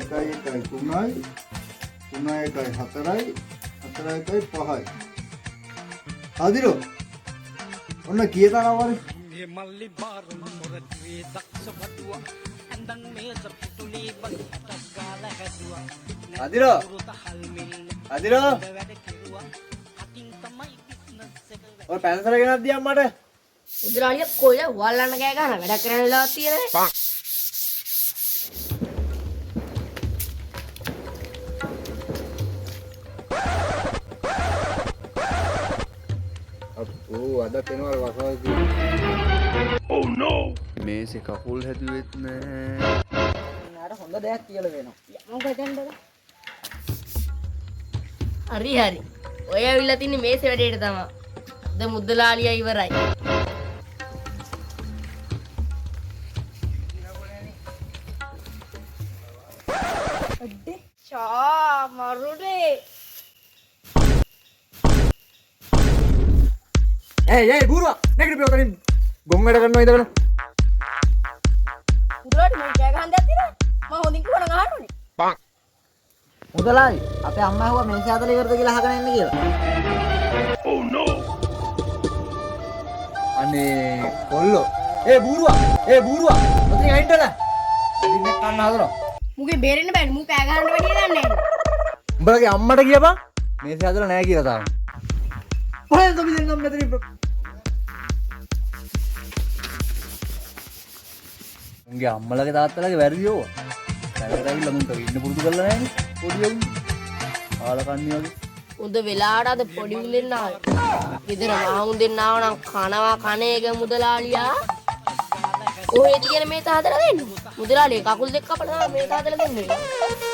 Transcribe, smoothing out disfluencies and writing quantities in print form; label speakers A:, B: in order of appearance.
A: එකයි 3යි 3යි 4යි 4යි 5යි ආදිරෝ ඔන්න කීයටනවා වරි
B: මේ මල්ලි බාරම මොරටුවේ දක්ෂ වඩුවා ඇඳන් මේස පුතුලි බලටක් ගාලා හැදුවා
A: ආදිරෝ ආදිරෝ
B: වැඩ කෙරුවා අකින් තමයි බිස්නස් එක
A: ඔය පැන්සල ගෙනත් දියම් මට
C: මුදලාලිය කොයිද වල්ලන්න කෑ ගන්න වැඩක් කරන්න වෙලාවක් තියෙනවා
A: අප්පෝ අද කෙනවල වසවල්
D: Oh no! මේසේ කකුල් හැදුවෙත් නෑ.
E: නෑර හොඳ දෙයක් කියලා වෙනවා.
C: මොකද හරි හරි ඔය ඇවිල්ලා තින්නේ මේසේ වැඩේට තමයි අද මුදලාලියා ඉවරයි අඩේ චා මරුනේ
A: ඒ බුරුවා නැගිට පියව තනින් ගොම් වැඩ කරනවා ඉඳගෙන
C: මුදලාට මම කෑ ගහන්න දෙයක් තියෙනවා මම හොඳින් කිව්වනම් අහන්නනේ
E: මුදලාලි අපේ අම්මා හුවා මේස හදලා ඉවරද කියලා අහගෙන ඉන්න කියලා.
D: Oh no!
A: අනේ කොල්ලෝ ඒ බුරුවා ඔතනින් අයින්ටලා ඉතින් කන්න හදනවා
C: මුගේ බේරෙන්න බෑනේ මූ කෑ ගහන්න වැඩිය දන්නේ නැහැ
A: උඹලගේ අම්මට කියපන් මේස හදලා නැහැ කියලා තාම පහේ තොපි දෙන්නම් මෙතනින් උන්ගේ අම්මලගේ තාත්තලගේ වැරදි ඕවා දැනට ඇවිල්ලා මුන්ට ඉන්න පුරුදු කරලා නැහැනේ පොඩි උන් ආලකන්නේ වගේ
C: උද වෙලාවට අද පොඩි උන් දෙන්න ආවේ. ගෙදර මහවුන් දෙන්න ආව නම් කනවා කණේක මුදලාලියා. ඔය තියෙන මේ තාදලා දෙන්න. මුදලාලිය කකුල් දෙක කපලා මේ තාදලා දෙන්නේ.